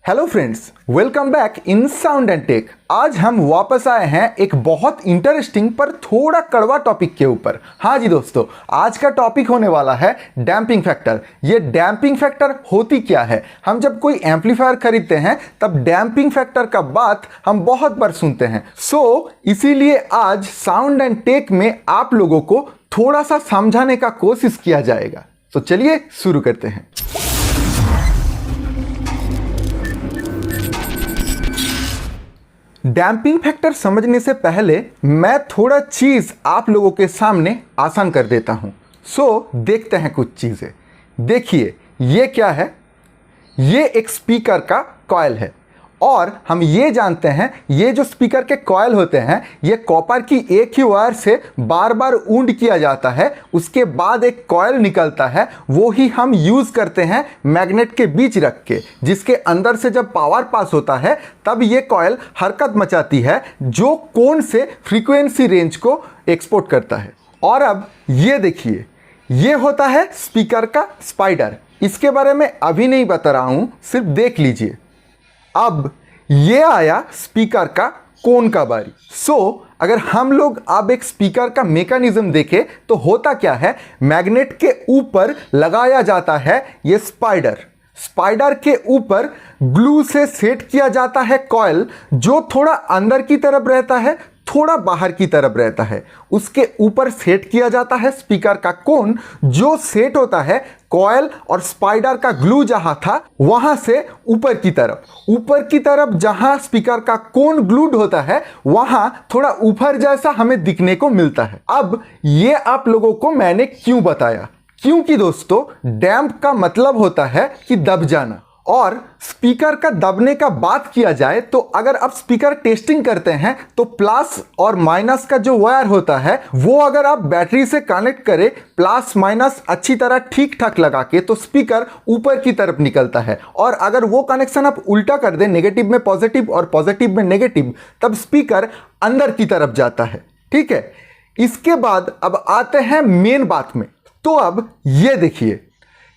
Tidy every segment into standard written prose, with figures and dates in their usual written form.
Hello friends, welcome back in sound and tech. आज हम वापस आए हैं एक बहुत इंटरेस्टिंग पर थोड़ा कड़वा टॉपिक के ऊपर। हाँ जी दोस्तों, आज का टॉपिक होने वाला है डैम्पिंग फैक्टर। ये डैम्पिंग फैक्टर होती क्या है? हम जब कोई एम्पलीफायर खरीदते हैं तब डैम्पिंग फैक्टर का बात हम बहुत बार सुनते हैं। इसीलिए आज साउंड एंड टेक में आप लोगों को थोड़ा सा समझाने का कोशिश किया जाएगा। तो चलिए शुरू करते हैं। डैम्पिंग फैक्टर समझने से पहले मैं थोड़ा चीज़ आप लोगों के सामने आसान कर देता हूं। देखते हैं कुछ चीज़ें। देखिए, ये क्या है? ये एक स्पीकर का कॉइल है और हम ये जानते हैं ये जो स्पीकर के कॉइल होते हैं ये कॉपर की एक ही वायर से बार बार वुंड किया जाता है। उसके बाद एक कॉइल निकलता है, वो ही हम यूज़ करते हैं मैग्नेट के बीच रख के, जिसके अंदर से जब पावर पास होता है तब ये कॉइल हरकत मचाती है जो कौन से फ्रीक्वेंसी रेंज को एक्सपोर्ट करता है। और अब ये देखिए, ये होता है स्पीकर का स्पाइडर। इसके बारे में अभी नहीं बता रहा हूँ, सिर्फ देख लीजिए। अब ये आया स्पीकर का कोन का बारी। अगर हम लोग अब एक स्पीकर का मैकेनिज्म देखें तो होता क्या है, मैग्नेट के ऊपर लगाया जाता है ये स्पाइडर। स्पाइडर के ऊपर ग्लू से सेट किया जाता है कॉइल, जो थोड़ा अंदर की तरफ रहता है, थोड़ा बाहर की तरफ रहता है। उसके ऊपर सेट किया जाता है स्पीकर का कोन, जो सेट होता है कॉइल और स्पाइडर का ग्लू जहां था वहां से ऊपर की तरफ जहां स्पीकर का कोन ग्लूड होता है वहां थोड़ा ऊपर जैसा हमें दिखने को मिलता है। अब ये आप लोगों को मैंने क्यों बताया? क्योंकि दोस्तों, डैम्प का मतलब होता है कि दब जाना। और स्पीकर का दबने का बात किया जाए तो अगर आप स्पीकर टेस्टिंग करते हैं तो प्लस और माइनस का जो वायर होता है वो अगर आप बैटरी से कनेक्ट करें प्लस माइनस अच्छी तरह ठीक ठाक लगा के, तो स्पीकर ऊपर की तरफ निकलता है। और अगर वो कनेक्शन आप उल्टा कर दें, नेगेटिव में पॉजिटिव और पॉजिटिव में नेगेटिव, तब स्पीकर अंदर की तरफ जाता है। ठीक है, इसके बाद अब आते हैं मेन बात में। तो अब ये देखिए,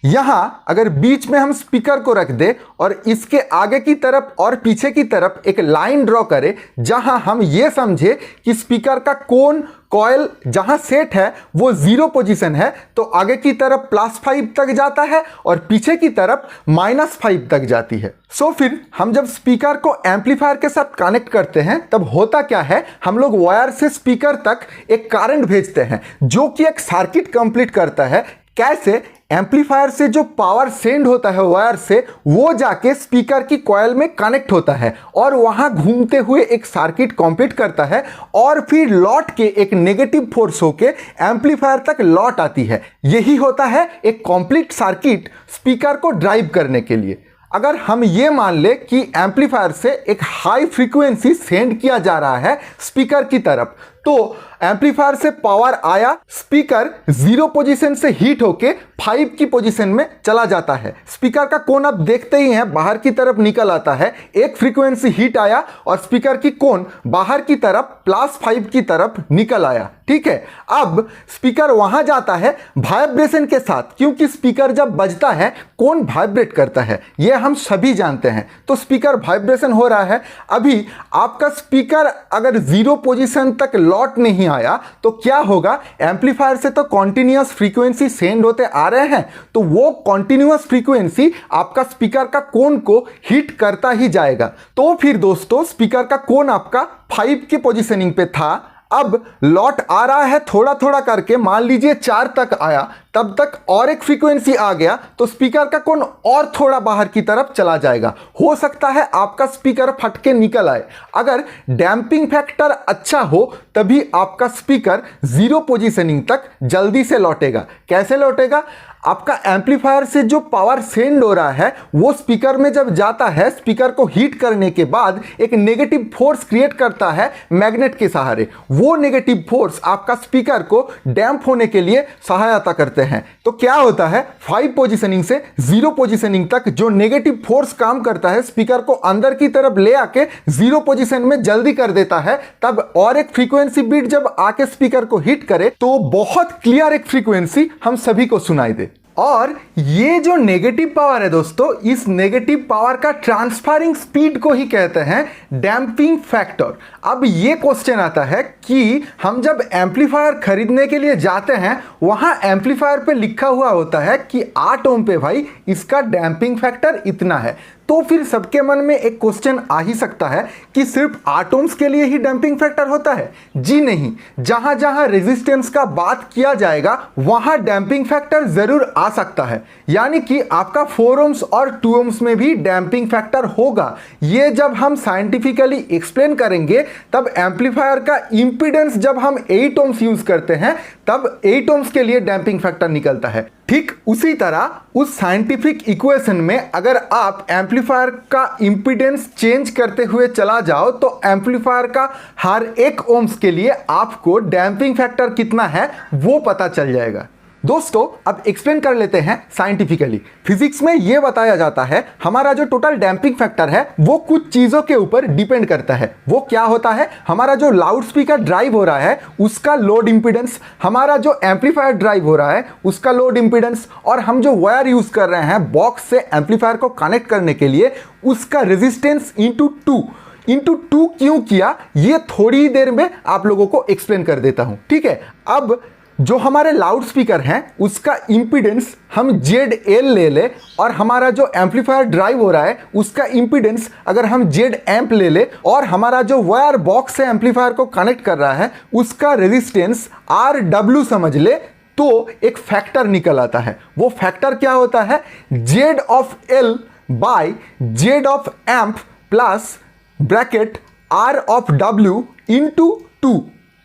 यहां अगर बीच में हम स्पीकर को रख दे और इसके आगे की तरफ और पीछे की तरफ एक लाइन ड्रॉ करें, जहां हम ये समझे कि स्पीकर का कोन कॉइल जहां सेट है वो 0 पोजीशन है, तो आगे की तरफ +5 तक जाता है और पीछे की तरफ -5 तक जाती है। फिर हम जब स्पीकर को एम्पलीफायर के साथ कनेक्ट करते हैं तब होता क्या है, हम लोग वायर से स्पीकर तक एक करंट भेजते हैं जो कि एक सर्किट कंप्लीट करता है। कैसे? एम्पलीफायर से जो पावर सेंड होता है वायर से, वो जाके स्पीकर की कॉइल में कनेक्ट होता है और वहां घूमते हुए एक सर्किट कंप्लीट करता है और फिर लौट के एक नेगेटिव फोर्स होके एम्पलीफायर तक लौट आती है। यही होता है एक कंप्लीट सर्किट स्पीकर को ड्राइव करने के लिए। अगर हम ये मान ले कि एम्पलीफायर से एक हाई फ्रीक्वेंसी सेंड किया जा रहा है स्पीकर की तरफ, तो एम्पलीफायर से पावर आया, स्पीकर 0 पोजीशन से हीट होके 5 की पोजीशन में चला जाता है। स्पीकर का कोन आप देखते ही हैं बाहर की तरफ निकल आता है। एक फ्रीक्वेंसी हीट आया और स्पीकर की कोन बाहर की तरफ +5 की तरफ निकल आया। ठीक है, अब स्पीकर वहां जाता है वाइब्रेशन के साथ, क्योंकि स्पीकर जब बजता है कोन वाइब्रेट करता है, यह हम सभी जानते हैं। तो स्पीकर वाइब्रेशन हो रहा है। अभी आपका स्पीकर अगर 0 पोजीशन तक लौट नहीं आया तो क्या होगा? एम्पलीफायर से तो कॉन्टिन्यूअस फ्रीक्वेंसी सेंड होते आ रहे हैं, तो वो कॉन्टिन्यूअस फ्रीक्वेंसी आपका स्पीकर का कोन को हिट करता ही जाएगा। तो फिर दोस्तों, स्पीकर का कोन आपका 5 की पोजीशनिंग पे था, अब लौट आ रहा है थोड़ा थोड़ा करके, मान लीजिए 4 तक आया, तब तक और एक फ्रीक्वेंसी आ गया तो स्पीकर का कोन और थोड़ा बाहर की तरफ चला जाएगा। हो सकता है आपका स्पीकर फट के निकल आए। अगर डैम्पिंग फैक्टर अच्छा हो तभी आपका स्पीकर 0 पोजीशनिंग तक जल्दी से लौटेगा। कैसे लौटेगा? आपका एम्पलीफायर से जो पावर सेंड हो रहा है वो स्पीकर में जब जाता है, स्पीकर को हीट करने के बाद एक नेगेटिव फोर्स क्रिएट करता है मैग्नेट के सहारे। वो नेगेटिव फोर्स आपका स्पीकर को डैम्प होने के लिए सहायता करते हैं। तो क्या होता है, 5 पोजीशनिंग से 0 पोजीशनिंग तक जो नेगेटिव फोर्स काम करता है स्पीकर को अंदर की तरफ ले आके 0 पोजीशन में जल्दी कर देता है। तब और एक फ्रीक्वेंसी बीट जब आके स्पीकर को हिट करे तो बहुत क्लियर एक फ्रीक्वेंसी हम सभी को सुनाई दे। और ये जो नेगेटिव पावर है दोस्तों, इस नेगेटिव पावर का ट्रांसफरिंग स्पीड को ही कहते हैं डैम्पिंग फैक्टर। अब ये क्वेश्चन आता है कि हम जब एम्पलीफायर खरीदने के लिए जाते हैं, वहां एम्पलीफायर पे लिखा हुआ होता है कि 8 ओम पे भाई इसका डैम्पिंग फैक्टर इतना है, तो फिर सबके मन में एक क्वेश्चन आ ही सकता है कि सिर्फ 8 ओम्स के लिए ही डैम्पिंग फैक्टर होता है। जी नहीं, जहां जहां रेजिस्टेंस का बात किया जाएगा वहां डैम्पिंग फैक्टर जरूर आ सकता है, यानी कि आपका 4 ओम्स और 2 ओम्स में भी डैम्पिंग फैक्टर होगा। ये जब हम साइंटिफिकली एक्सप्लेन करेंगे, तब एम्पलीफायर का इंपीडेंस जब हम 8 ओम्स यूज करते हैं तब 8 ओम्स के लिए डैम्पिंग फैक्टर निकलता है। ठीक उसी तरह उस साइंटिफिक इक्वेशन में अगर आप एम्पलीफायर का इंपीडेंस चेंज करते हुए चला जाओ तो एम्पलीफायर का हर 1 ओम्स के लिए आपको डैम्पिंग फैक्टर कितना है वो पता चल जाएगा। दोस्तों अब एक्सप्लेन कर लेते हैं साइंटिफिकली। फिजिक्स में यह बताया जाता है हमारा जो टोटल डैम्पिंग फैक्टर है वो कुछ चीजों के ऊपर डिपेंड करता है। वो क्या होता है? हमारा जो लाउड स्पीकर ड्राइव हो रहा है उसका लोड इंपीडेंस, हमारा जो एम्पलीफायर ड्राइव हो रहा है उसका लोड इंपीडेंस, और हम जो वायर यूज कर रहे हैं बॉक्स से एम्पलीफायर को कनेक्ट करने के लिए उसका रेजिस्टेंस इंटू 2 क्यों किया, ये थोड़ी देर में आप लोगों को एक्सप्लेन कर देता हूं। ठीक है, अब जो हमारे लाउड स्पीकर हैं उसका इंपीडेंस हम ZL ले ले, और हमारा जो एम्पलीफायर ड्राइव हो रहा है उसका इंपीडेंस अगर हम Z एम्प ले ले, और हमारा जो वायर बॉक्स से एम्पलीफायर को कनेक्ट कर रहा है उसका रेजिस्टेंस RW समझ ले, तो एक फैक्टर निकल आता है। वो फैक्टर क्या होता है? Z of L by Z of amp plus bracket R of W into 2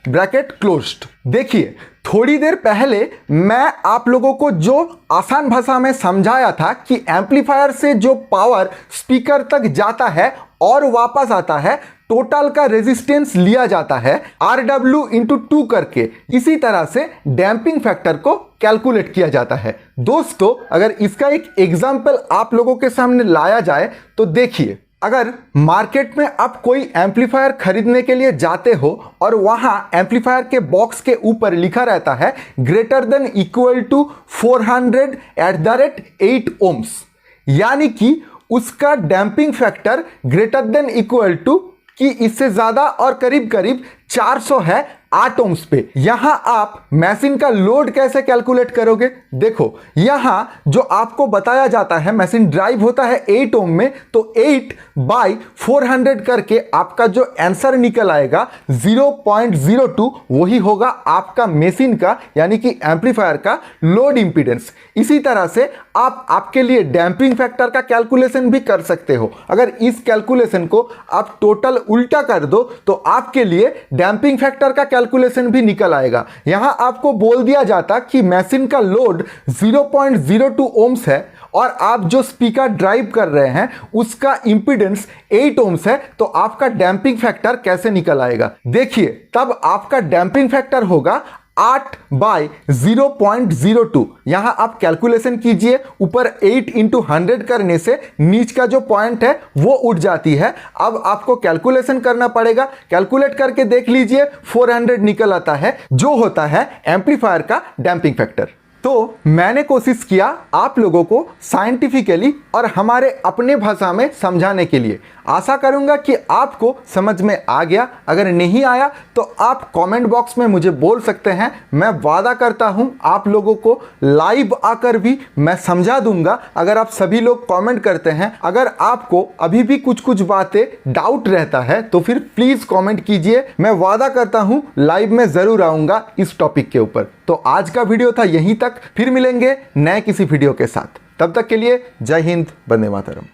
bracket closed. देखिए, थोड़ी देर पहले मैं आप लोगों को जो आसान भाषा में समझाया था कि एम्पलीफायर से जो पावर स्पीकर तक जाता है और वापस आता है, टोटल का रेजिस्टेंस लिया जाता है RW इंटू 2 करके। इसी तरह से डैम्पिंग फैक्टर को कैलकुलेट किया जाता है। दोस्तों अगर इसका एक एग्जाम्पल आप लोगों के सामने लाया जाए तो देखिए, अगर मार्केट में आप कोई एम्पलीफायर खरीदने के लिए जाते हो और वहां एम्पलीफायर के बॉक्स के ऊपर लिखा रहता है greater than equal to 400 @ 8 ohms, यानी कि उसका damping factor greater than equal to कि इससे ज्यादा और करीब करीब 400 है 8 ओम्स पे। यहां आप मशीन का लोड कैसे कैलकुलेट करोगे? देखो, यहां जो आपको बताया जाता है मशीन ड्राइव होता है 8 ओम में, तो 8/400 करके आपका जो आंसर निकल आएगा 0.02, वही होगा आपका मशीन का यानी कि एम्पलीफायर का लोड इंपीडेंस। इसी तरह से आप आपके लिए डैम्पिंग फैक्टर का कैलकुलेशन भी कर सकते हो। अगर इस कैलकुलेशन को आप टोटल उल्टा कर दो तो आपके लिए डैम्पिंग फैक्टर का कैलकुलेशन भी निकल आएगा। यहां आपको बोल दिया जाता कि मशीन का लोड 0.02 ओम्स है और आप जो स्पीकर ड्राइव कर रहे हैं उसका इंपीडेंस 8 ओम्स है, तो आपका डैम्पिंग फैक्टर कैसे निकल आएगा? देखिए, तब आपका डैम्पिंग फैक्टर होगा 8/0.02। यहां आप कैलकुलेशन कीजिए, ऊपर 8 × 100 करने से नीच का जो पॉइंट है वो उठ जाती है। अब आपको कैलकुलेशन करना पड़ेगा, कैलकुलेट करके देख लीजिए 400 निकल आता है, जो होता है एम्पलीफायर का डैम्पिंग फैक्टर। तो मैंने कोशिश किया आप लोगों को साइंटिफिकली और हमारे अपने भाषा में समझाने के लिए। आशा करूंगा कि आपको समझ में आ गया। अगर नहीं आया तो आप कमेंट बॉक्स में मुझे बोल सकते हैं। मैं वादा करता हूं आप लोगों को लाइव आकर भी मैं समझा दूंगा, अगर आप सभी लोग कमेंट करते हैं। अगर आपको अभी भी कुछ कुछ बातें डाउट रहता है तो फिर प्लीज़ कमेंट कीजिए। मैं वादा करता हूं लाइव में ज़रूर आऊँगा इस टॉपिक के ऊपर। तो आज का वीडियो था यहीं तक, फिर मिलेंगे नए किसी वीडियो के साथ। तब तक के लिए जय हिंद, वंदे मातरम।